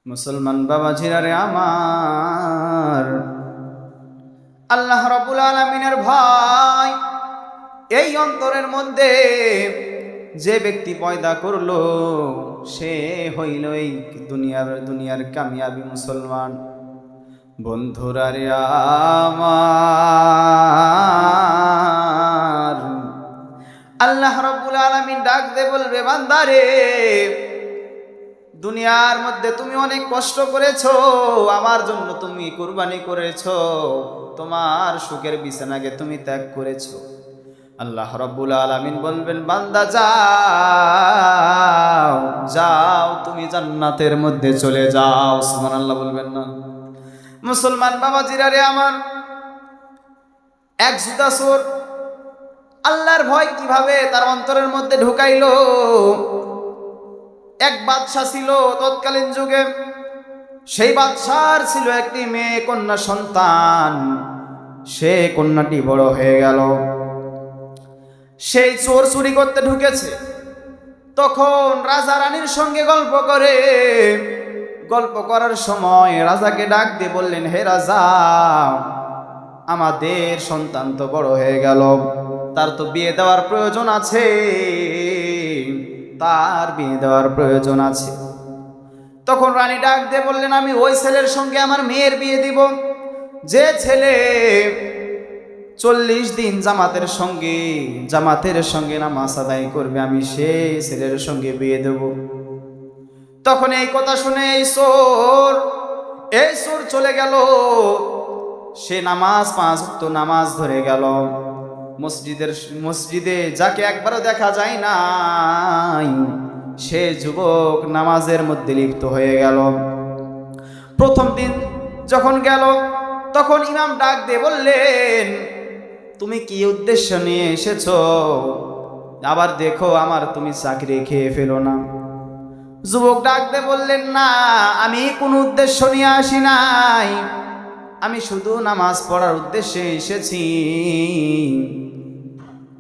মুসলমান বাবাজিরা রে আমার, আল্লাহ রাব্বুল আলামিনের ভয় এই অন্তরের মধ্যে যে ব্যক্তি পয়দা করলো সে হইল এই দুনিয়ার কামিয়াবি মুসলমান। বন্ধুরা রে আমার, আল্লাহ রাব্বুল আলামিন ডাক দে বলবে, বান্দারে দুনিয়ার মধ্যে তুমি অনেক কষ্ট করেছো, আমার জন্য তুমি কুরবানি করেছো, তোমার সুখের বিছানাকে তুমি ত্যাগ করেছো। আল্লাহ রাব্বুল আলামিন বলবেন, বান্দা যাও যাও, তুমি জান্নাতের মধ্যে চলে যাও। সুবহানাল্লাহ বলবেন না? মুসলমান বাবাজিরা রে আমার, এক জুতা চোর আল্লাহর ভয় কিভাবে তার অন্তরের মধ্যে ঢুকাইলো। এক বাদশা ছিল তৎকালীন যুগে, সেই বাদশার ছিল একটি মেয়ে কন্যা সন্তান। সে কন্যাটি বড় হয়ে গেল, সেই চোর চুরি করতে ঢুকেছে। তখন রাজা রানীর সঙ্গে গল্প করার সময় রাজাকে ডাক দিয়ে বললেন, হে রাজা, আমাদের সন্তান তো বড় হয়ে গেল, তার তো বিয়ে দেওয়ার প্রয়োজন আছে, তার বিয়ে দেওয়ার প্রয়োজন আছে। তখন রানী ডাক দিয়ে বললেন, আমি ওই ছেলের সঙ্গে আমার মেয়ের বিয়ে দিব, যে ছেলে 40 দিন জামাতের সঙ্গে নামাজ আদায় করবে, আমি সেই ছেলের সঙ্গে বিয়ে দেব। তখন এই কথা শুনে এই চোর চলে গেল। সে 5 ওয়াক্ত নামাজ ধরে গেল। মসজিদে যাকে একবারও দেখা যায় নাই, সে যুবক নামাজের মধ্যে লিপ্ত হয়ে গেল। প্রথম দিন যখন গেল, তখন ইমাম ডাক দিয়ে বললেন, তুমি কি উদ্দেশ্য নিয়ে এসেছো? আবার দেখো আমার তুমি চাকরি খেয়ে ফেলো না। যুবক ডাক দিয়ে বললেন, না, আমি কোনো উদ্দেশ্য নিয়ে আসি নাই, আমি শুধু নামাজ পড়ার উদ্দেশ্যে এসেছি।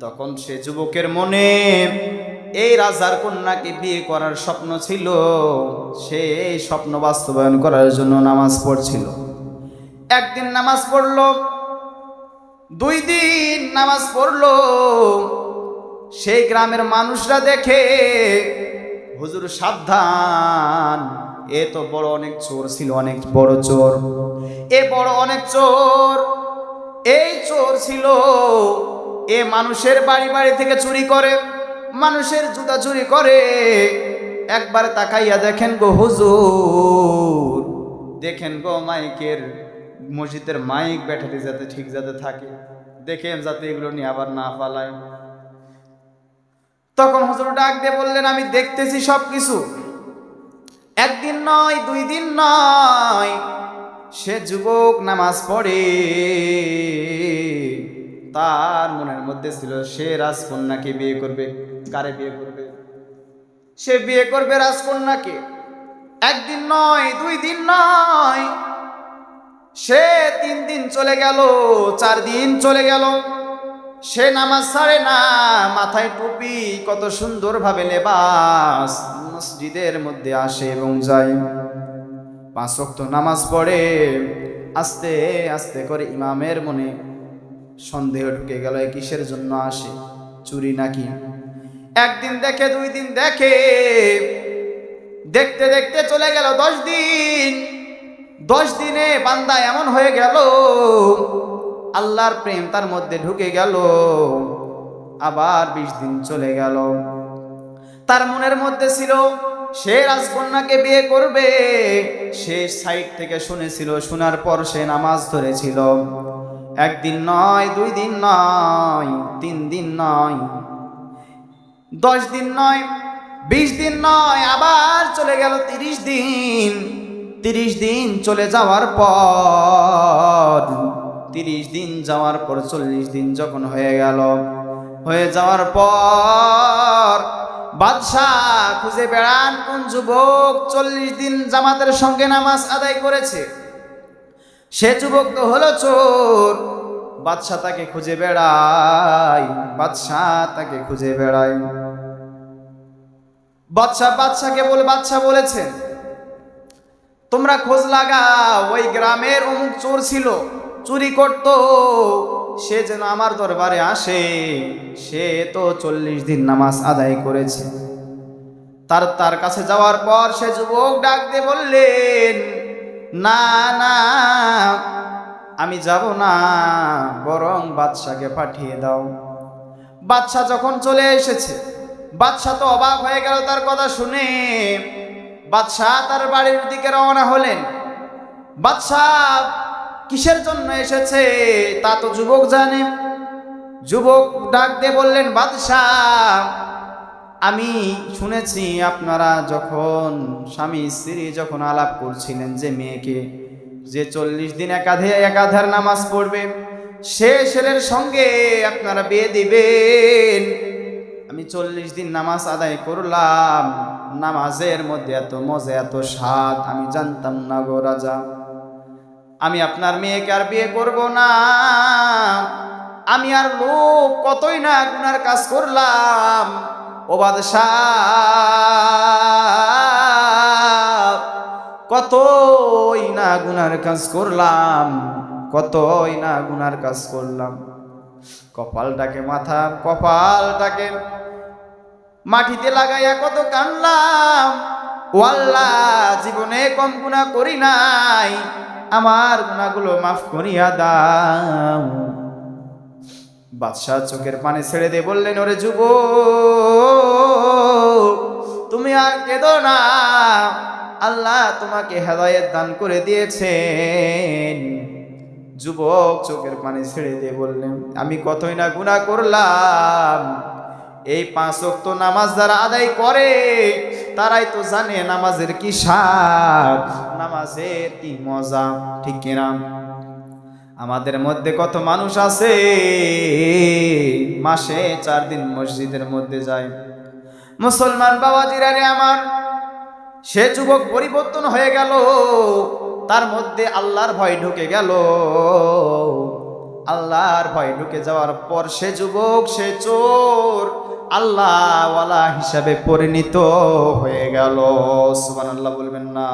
তখন সে যুবকের মনে এই রাজার কন্যাকে বিয়ে করার স্বপ্ন ছিল, সে এই স্বপ্ন বাস্তবায়ন করার জন্য নামাজ পড়ছিল। একদিন নামাজ পড়লো, 2 দিন নামাজ পড়লো। সেই গ্রামের মানুষরা দেখে, হুজুর সাবধান, এ তো বড় অনেক চোর ছিল, অনেক বড় চোর, অনেক চোর। এই চোর ছিল, এ মানুষের বাড়ি থেকে চুরি করে, মানুষের জুতা চুরি করে। একবার তাকাইয়া দেখেন গো হুজুর, দেখেন গো মসজিদের মাইক ব্যাটারি যাতে থাকে, দেখেন যাতে এগুলো নিয়ে আবার না পালায়। তখন হুজুর ডাক দিয়ে বললেন, আমি দেখতেছি সবকিছু, একদিন নয় 2 দিন নয়। সে যুবক নামাজ পড়ে, তার মনের মধ্যে ছিল সে রাজকন্যাকে বিয়ে করবে। কারে বিয়ে করবে? সে বিয়ে করবে রাজকন্যাকে। একদিন নয় 2 দিন নয়, সে 3 দিন চলে গেল, 4 দিন চলে গেল, সে নামাজ ছাড়ে না, মাথায় টুপি, কত সুন্দরভাবে লেবাস, মসজিদের মধ্যে আসে এবং যায়, 5 ওয়াক্ত নামাজ পড়ে। আস্তে আস্তে করে ইমামের মনে সন্দেহ ঢুকে গেল, কিসের জন্য আসে, চুরি নাকি? একদিন দেখে, 2 দিন দেখে, দেখতে দেখতে চলে গেল 10 দিন। 10 দিনে বান্দা এমন হয়ে গেল, আল্লাহর প্রেম তার মধ্যে ঢুকে গেল। আবার 20 দিন চলে গেল, তার মনের মধ্যে ছিল সে রাজকন্যাকে বিয়ে করবে। সে সাইড থেকে শুনেছিল, শোনার পর সে নামাজ ধরেছিল। 1 দিন নয়, 2 দিন নয়, 3 দিন নয়, 10 দিন নয়, 20 দিন নয়, আবার চলে গেল 30 দিন। 30 দিন চলে যাওয়ার পর, 30 দিন যাওয়ার পর 40 দিন যখন হয়ে গেল, হয়ে যাওয়ার পর বাদশাহ খুঁজে বেড়ান কোন যুবক 40 দিন জামাতের সঙ্গে নামাজ আদায় করেছে। সে যুবক তো হলো চোর। বাদশাহ তাকে খুঁজে বেড়ায়, বাদশাহ বলেছেন, তোমরা খোঁজ লাগাও, ওই গ্রামের অমুক চোর ছিল, চুরি করত, সে যেন আমার দরবারে আসে। সে তো 40 দিন নামাজ আদায় করেছে। তার কাছে যাওয়ার পর সে যুবক ডাক দিয়ে বললেন, না না, আমি যাব না, বরং বাদশাকে পাঠিয়ে দাও। বাদশা যখন চলে এসেছে, বাদশা তো অবাক হয়ে গেল তার কথা শুনে। বাদশাহ তার বাড়ির দিকে রওনা হলেন। বাদশাহ কিসের জন্য এসেছে তা তো যুবক জানে। যুবক ডাক দিয়ে বললেন, বাদশাহ, আমি শুনেছি আপনারা যখন স্বামী স্ত্রী যখন আলাপ করছিলেন যে মেয়েকে যে 40 দিন একাধার নামাজ পড়বে সে ছেলের সঙ্গে আপনারা বিয়ে দিবেন। আমি 40 দিন নামাজ আদায় করলাম, নামাজের মধ্যে এত মজা এত স্বাদ আমি জানতাম না গো রাজা। আমি আপনার মেয়েকে আর বিয়ে করব না। আমি আর লোক কতই না গুনার কাজ করলাম ও বাদশাহ, কতই না গুনার কাজ করলাম, কতই না গুনার কাজ করলাম। কপালটাকে মাটিতে লাগাইয়া কত কানলাম। ও আল্লাহ, জীবনে কম গুনাহ করি নাই, আমার গুনাহগুলো মাফ করিয়া দাও। বাদশাহ চোখের পানি ছেড়ে দিয়ে বললেন, ওরে যুবক, তুমি আর কেঁদো না, আল্লাহ তোমাকে হেদায়েত দান করে দিয়েছেন। যুবক চোখের পানি ছেড়ে দিয়ে বললেন, আমি কতই না গুনাহ করলাম। এই 5 ওয়াক্ত নামাজ যারা আদায় করে তারাই তো জানে নামাজের কি স্বাদ, নামাজের কি মজা, ঠিক কিনা? আমাদের মধ্যে কত মানুষ আছে মাসে 4 দিন মসজিদের মধ্যে যায়। মুসলমান বাবাজিরা রে আমার, সে যুবক পরিবর্তন হয়ে গেল, তার মধ্যে আল্লাহর ভয় ঢুকে গেল। আল্লাহর ভয় ঢুকে যাওয়ার পর সে যুবক, সে চোর আল্লাহওয়ালা হিসাবে পরিণত হয়ে গেল। সুবহানাল্লাহ বলবেন না?